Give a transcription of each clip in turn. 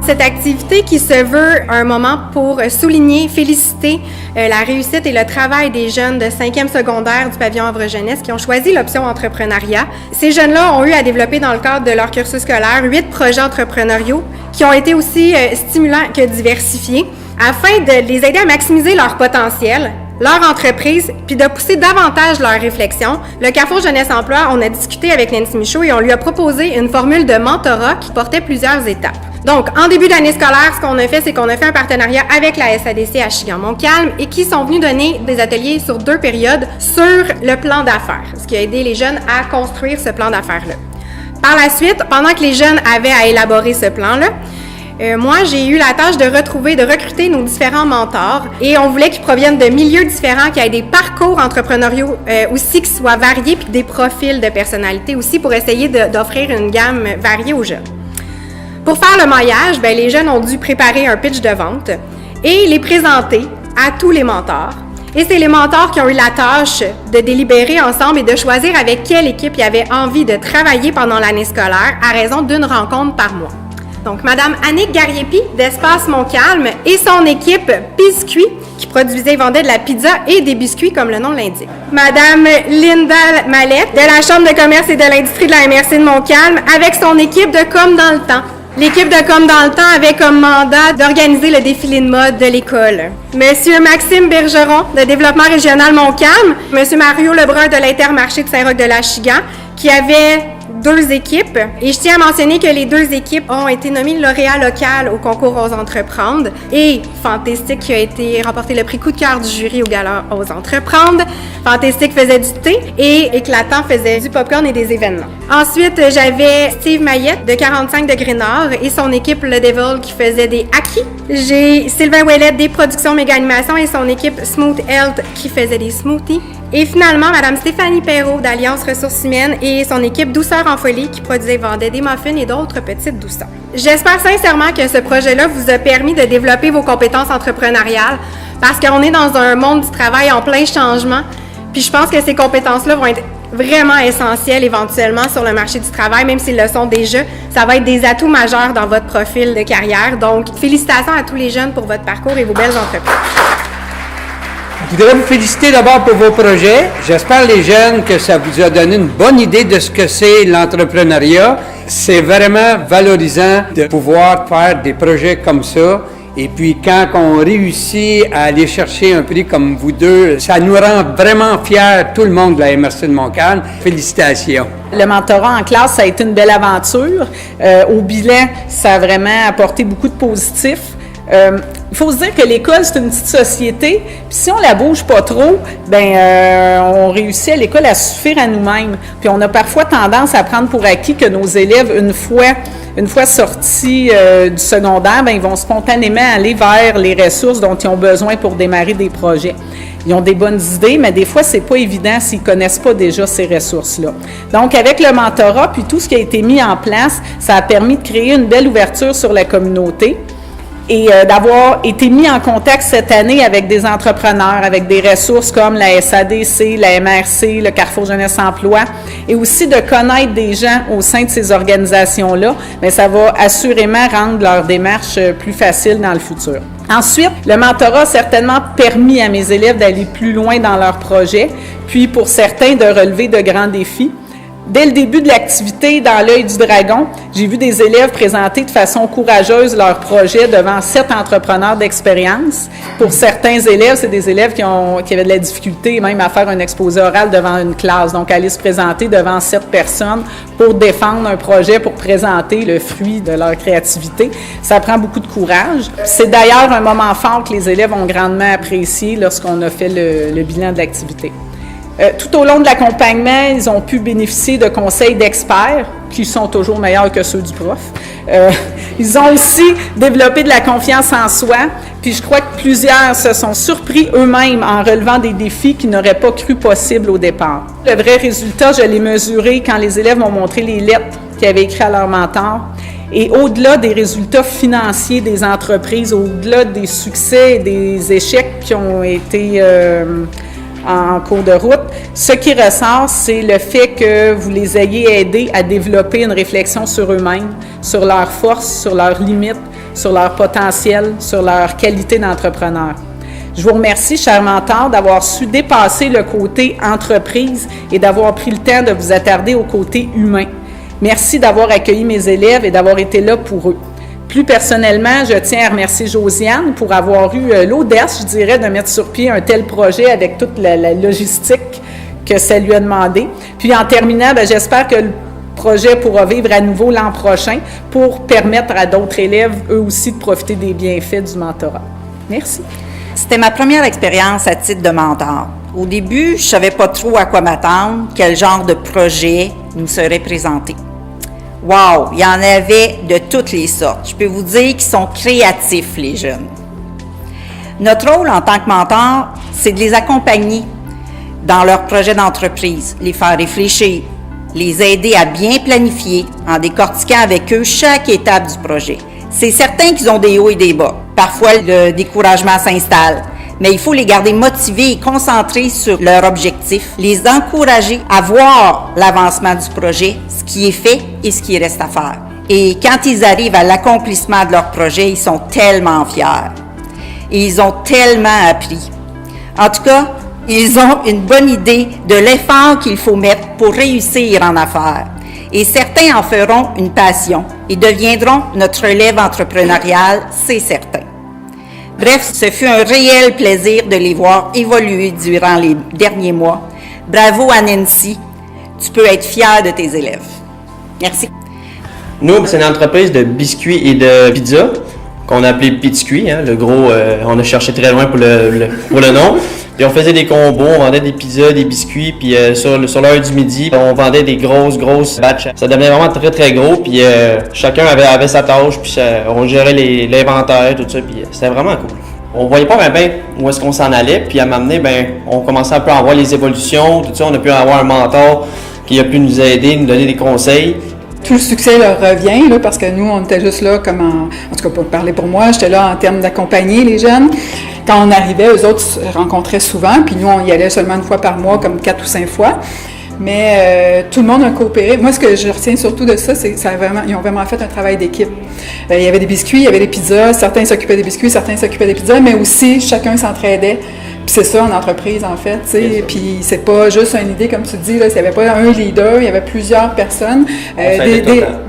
Cette activité qui se veut un moment pour souligner, féliciter la réussite et le travail des jeunes de 5e secondaire du pavillon Œuvre Jeunesse qui ont choisi l'option entrepreneuriat. Ces jeunes-là ont eu à développer dans le cadre de leur cursus scolaire 8 projets entrepreneuriaux qui ont été aussi stimulants que diversifiés afin de les aider à maximiser leur potentiel, leur entreprise, puis de pousser davantage leur réflexion. Le Carrefour Jeunesse Emploi, on a discuté avec Nancy Michaud et on lui a proposé une formule de mentorat qui portait plusieurs étapes. Donc, en début d'année scolaire, ce qu'on a fait, c'est qu'on a fait un partenariat avec la SADC à Chigan-Montcalm et qui sont venus donner des ateliers sur 2 périodes sur le plan d'affaires, ce qui a aidé les jeunes à construire ce plan d'affaires-là. Par la suite, pendant que les jeunes avaient à élaborer ce plan-là, moi, j'ai eu la tâche de recruter nos différents mentors et on voulait qu'ils proviennent de milieux différents, qu'ils aient des parcours entrepreneuriaux aussi qui soient variés puis des profils de personnalité aussi pour essayer d'offrir une gamme variée aux jeunes. Pour faire le maillage, les jeunes ont dû préparer un pitch de vente et les présenter à tous les mentors. Et c'est les mentors qui ont eu la tâche de délibérer ensemble et de choisir avec quelle équipe ils avaient envie de travailler pendant l'année scolaire à raison d'une rencontre par mois. Donc, Mme Annick Gariepi d'Espace Montcalm et son équipe Biscuits, qui produisait et vendait de la pizza et des biscuits, comme le nom l'indique. Mme Linda Mallette de la Chambre de commerce et de l'industrie de la MRC de Montcalm avec son équipe de Comme dans le temps. L'équipe de Comme dans le temps avait comme mandat d'organiser le défilé de mode de l'école. Monsieur Maxime Bergeron de Développement régional Montcalm, Monsieur Mario Lebrun de l'Intermarché de Saint-Roch-de-l'Achigan, qui avait 2 équipes. Et je tiens à mentionner que les 2 équipes ont été nommées lauréats local au concours Ose Entreprendre et Fantastique qui a été remporté le prix coup de cœur du jury au gala Ose Entreprendre. Fantastique faisait du thé et Éclatant faisait du popcorn et des événements. Ensuite, j'avais Steve Mayette de 45 degrés Nord et son équipe Le Devil qui faisait des acquis. J'ai Sylvain Ouellette des Productions Méga Animation et son équipe Smooth Health qui faisait des smoothies. Et finalement, Mme Stéphanie Perrault d'Alliance Ressources Humaines et son équipe Douceur en Folie qui produisait et vendait des muffins et d'autres petites douceurs. J'espère sincèrement que ce projet-là vous a permis de développer vos compétences entrepreneuriales parce qu'on est dans un monde du travail en plein changement. Puis je pense que ces compétences-là vont être vraiment essentielles éventuellement sur le marché du travail, même s'ils le sont déjà. Ça va être des atouts majeurs dans votre profil de carrière. Donc, félicitations à tous les jeunes pour votre parcours et vos belles entreprises. Je voudrais vous féliciter d'abord pour vos projets. J'espère, les jeunes, que ça vous a donné une bonne idée de ce que c'est l'entrepreneuriat. C'est vraiment valorisant de pouvoir faire des projets comme ça. Et puis, quand on réussit à aller chercher un prix comme vous deux, ça nous rend vraiment fiers, tout le monde de la MRC de Montcalm. Félicitations. Le mentorat en classe, ça a été une belle aventure. Au bilan, ça a vraiment apporté beaucoup de positifs. Il faut se dire que l'école, c'est une petite société, puis si on la bouge pas trop, on réussit à l'école à suffire à nous-mêmes. Puis on a parfois tendance à prendre pour acquis que nos élèves, une fois sortis du secondaire, ils vont spontanément aller vers les ressources dont ils ont besoin pour démarrer des projets. Ils ont des bonnes idées, mais des fois, c'est pas évident s'ils connaissent pas déjà ces ressources-là. Donc, avec le mentorat, puis tout ce qui a été mis en place, ça a permis de créer une belle ouverture sur la communauté. Et d'avoir été mis en contact cette année avec des entrepreneurs, avec des ressources comme la SADC, la MRC, le Carrefour Jeunesse Emploi, et aussi de connaître des gens au sein de ces organisations-là, ça va assurément rendre leur démarche plus facile dans le futur. Ensuite, le mentorat a certainement permis à mes élèves d'aller plus loin dans leurs projets, puis pour certains de relever de grands défis. Dès le début de l'activité dans l'œil du dragon, j'ai vu des élèves présenter de façon courageuse leurs projets devant 7 entrepreneurs d'expérience. Pour certains élèves, c'est des élèves qui avaient de la difficulté même à faire un exposé oral devant une classe. Donc, aller se présenter devant 7 personnes pour défendre un projet, pour présenter le fruit de leur créativité. Ça prend beaucoup de courage. C'est d'ailleurs un moment fort que les élèves ont grandement apprécié lorsqu'on a fait le bilan de l'activité. Tout au long de l'accompagnement, ils ont pu bénéficier de conseils d'experts qui sont toujours meilleurs que ceux du prof. Ils ont aussi développé de la confiance en soi, puis je crois que plusieurs se sont surpris eux-mêmes en relevant des défis qu'ils n'auraient pas cru possibles au départ. Le vrai résultat, je l'ai mesuré quand les élèves m'ont montré les lettres qu'ils avaient écrites à leur mentor. Et au-delà des résultats financiers des entreprises, au-delà des succès et des échecs qui ont été en cours de route, ce qui ressort, c'est le fait que vous les ayez aidés à développer une réflexion sur eux-mêmes, sur leurs forces, sur leurs limites, sur leur potentiel, sur leur qualité d'entrepreneur. Je vous remercie, chers mentors, d'avoir su dépasser le côté entreprise et d'avoir pris le temps de vous attarder au côté humain. Merci d'avoir accueilli mes élèves et d'avoir été là pour eux. Plus personnellement, je tiens à remercier Josiane pour avoir eu l'audace, je dirais, de mettre sur pied un tel projet avec toute la logistique que ça lui a demandé. Puis en terminant, j'espère que le projet pourra vivre à nouveau l'an prochain pour permettre à d'autres élèves, eux aussi, de profiter des bienfaits du mentorat. Merci. C'était ma première expérience à titre de mentor. Au début, je ne savais pas trop à quoi m'attendre, quel genre de projet nous serait présenté. Wow! Il y en avait de toutes les sortes. Je peux vous dire qu'ils sont créatifs, les jeunes. Notre rôle en tant que mentor, c'est de les accompagner dans leurs projets d'entreprise, les faire réfléchir, les aider à bien planifier en décortiquant avec eux chaque étape du projet. C'est certain qu'ils ont des hauts et des bas. Parfois, le découragement s'installe, mais il faut les garder motivés et concentrés sur leur objectif, les encourager à voir l'avancement du projet, ce qui est fait et ce qui reste à faire. Et quand ils arrivent à l'accomplissement de leur projet, ils sont tellement fiers. Et ils ont tellement appris. En tout cas, ils ont une bonne idée de l'effort qu'il faut mettre pour réussir en affaires. Et certains en feront une passion et deviendront notre relève entrepreneuriale, c'est certain. Bref, ce fut un réel plaisir de les voir évoluer durant les derniers mois. Bravo à Nancy, tu peux être fière de tes élèves. Merci. Nous, c'est une entreprise de biscuits et de pizza qu'on a appelé Pizcuit, hein, le gros, on a cherché très loin pour le nom. Puis on faisait des combos, on vendait des pizzas, des biscuits, puis sur l'heure du midi, on vendait des grosses batches. Ça devenait vraiment très très gros, puis chacun avait sa tâche, puis on gérait l'inventaire, tout ça, puis c'était vraiment cool. On voyait pas bien où est-ce qu'on s'en allait, puis à m'amener, on commençait un peu à voir les évolutions, tout ça, on a pu avoir un mentor qui a pu nous aider, nous donner des conseils. Tout le succès leur revient, là, parce que nous, on était juste là comme en tout cas, pour parler pour moi, j'étais là en termes d'accompagner les jeunes. Quand on arrivait, eux autres se rencontraient souvent, puis nous, on y allait seulement une fois par mois, comme 4 ou 5 fois. Mais tout le monde a coopéré. Moi, ce que je retiens surtout de ça, c'est qu'ils ont vraiment fait un travail d'équipe. Il y avait des biscuits, il y avait des pizzas, certains s'occupaient des biscuits, certains s'occupaient des pizzas, mais aussi chacun s'entraidait. Puis c'est ça en entreprise, en fait, tu sais. Puis c'est pas juste une idée, comme tu dis, là, il n'y avait pas un leader, il y avait plusieurs personnes.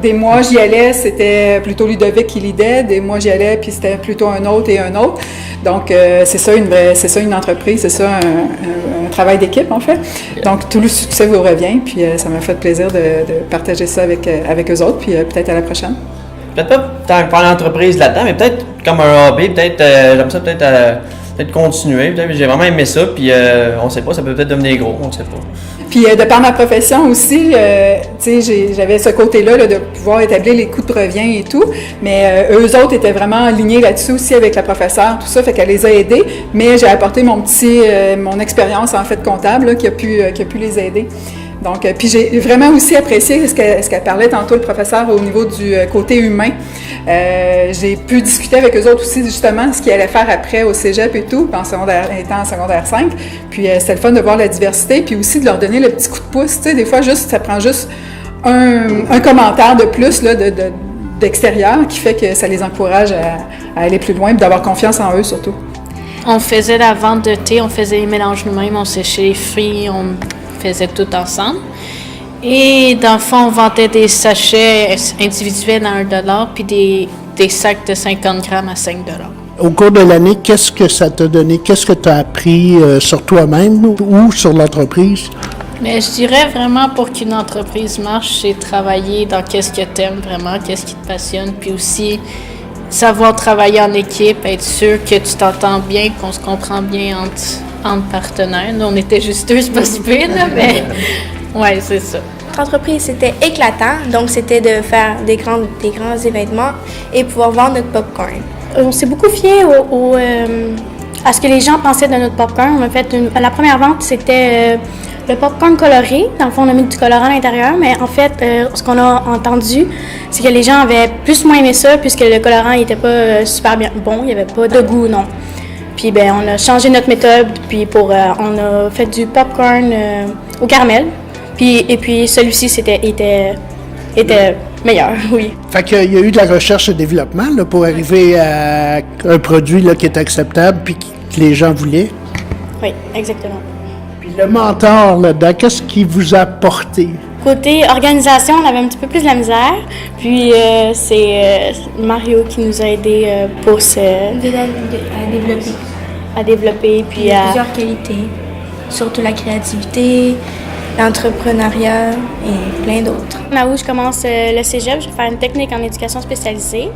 Des mois, j'y allais, c'était plutôt Ludovic qui leadait. Des mois, j'y allais, puis c'était plutôt un autre et un autre. Donc, c'est ça une entreprise, c'est ça un travail d'équipe, en fait. Donc, tout le succès vous revient, puis ça m'a fait plaisir de partager ça avec eux autres, puis peut-être à la prochaine. Peut-être pas tant que faire l'entreprise là-dedans, mais peut-être comme un hobby, peut-être, j'aime ça peut-être continuer, peut-être, j'ai vraiment aimé ça, puis on ne sait pas, ça peut peut-être devenir gros, on ne sait pas. Puis de par ma profession aussi, tu sais, j'avais ce côté-là là, de pouvoir établir les coûts de revient et tout, mais eux autres étaient vraiment alignés là-dessus aussi avec la professeure, tout ça, fait qu'elle les a aidés, mais j'ai apporté mon expérience en fait comptable là, qui a pu les aider. Donc, puis j'ai vraiment aussi apprécié ce qu'elle parlait tantôt, le professeur, au niveau du côté humain. J'ai pu discuter avec eux autres aussi, justement, ce qu'ils allaient faire après au cégep et tout, étant en secondaire 5. Puis c'était le fun de voir la diversité, puis aussi de leur donner le petit coup de pouce. Tu sais, des fois, ça prend juste un commentaire de plus là, d'extérieur qui fait que ça les encourage à aller plus loin et d'avoir confiance en eux, surtout. On faisait la vente de thé, on faisait les mélanges nous-mêmes, on séchait les fruits, on faisait tout ensemble. Et dans le fond, on vendait des sachets individuels à 1$, puis des sacs de 50 grammes à 5$. Au cours de l'année, qu'est-ce que ça t'a donné? Qu'est-ce que tu as appris sur toi-même ou sur l'entreprise? Mais je dirais vraiment pour qu'une entreprise marche, c'est travailler dans qu'est-ce que tu aimes vraiment, qu'est-ce qui te passionne, puis aussi savoir travailler en équipe, être sûr que tu t'entends bien, qu'on se comprend bien entre partenaires. Nous, on était juste deux, c'est pas si pire, là, mais ouais, c'est ça. Notre entreprise, c'était éclatant, donc c'était de faire des grands événements et pouvoir vendre notre popcorn. On s'est beaucoup fié à ce que les gens pensaient de notre popcorn. On a fait la première vente, c'était le popcorn coloré. Dans le fond, on a mis du colorant à l'intérieur, mais en fait, ce qu'on a entendu, c'est que les gens avaient plus ou moins aimé ça, puisque le colorant n'était pas super bien bon, il n'y avait pas de goût, non. Puis on a changé notre méthode, puis on a fait du popcorn au caramel. Et puis celui-ci était meilleur, oui. Fait qu'il y a eu de la recherche et développement là, pour arriver à un produit là, qui est acceptable puis que les gens voulaient. Oui, exactement. Puis le mentor là-dedans, qu'est-ce qu'il vous a apporté? Côté organisation, on avait un petit peu plus de la misère. Puis c'est Mario qui nous a aidés pour à développer. Puis Il y a plusieurs qualités, surtout la créativité, l'entrepreneuriat et plein d'autres. Là où je commence le cégep, je vais faire une technique en éducation spécialisée.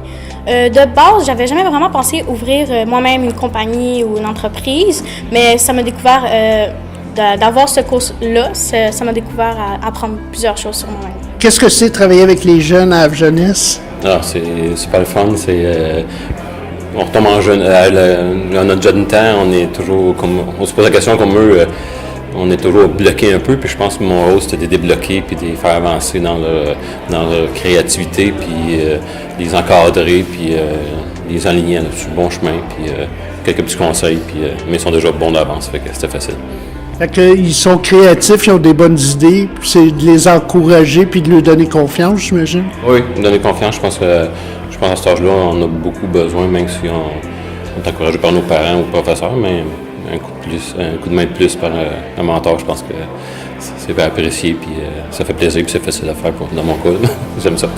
De base, j'avais jamais vraiment pensé ouvrir moi-même une compagnie ou une entreprise, mais ça m'a découvert, d'avoir ce cours-là, ça m'a découvert à apprendre plusieurs choses sur moi-même. Qu'est-ce que c'est travailler avec les jeunes à Havre-Jeunesse? Ah, c'est super le fun, on retombe à notre jeune temps, on est toujours on se pose la question comme eux, on est toujours bloqué un peu, puis je pense que mon rôle c'était de les débloquer puis de les faire avancer dans leur créativité, puis les encadrer, puis les aligner sur le bon chemin, puis quelques petits conseils, puis mais ils sont déjà bons d'avance, fait que c'était facile. Fait qu'ils sont créatifs, ils ont des bonnes idées, puis c'est de les encourager puis de leur donner confiance, j'imagine? Oui, donner confiance, je pense à cet âge-là, on a beaucoup besoin, même si on est encouragé par nos parents ou professeurs, mais un coup de main de plus par un mentor, je pense que c'est apprécié, puis ça fait plaisir, puis c'est facile à faire dans mon cas. J'aime ça.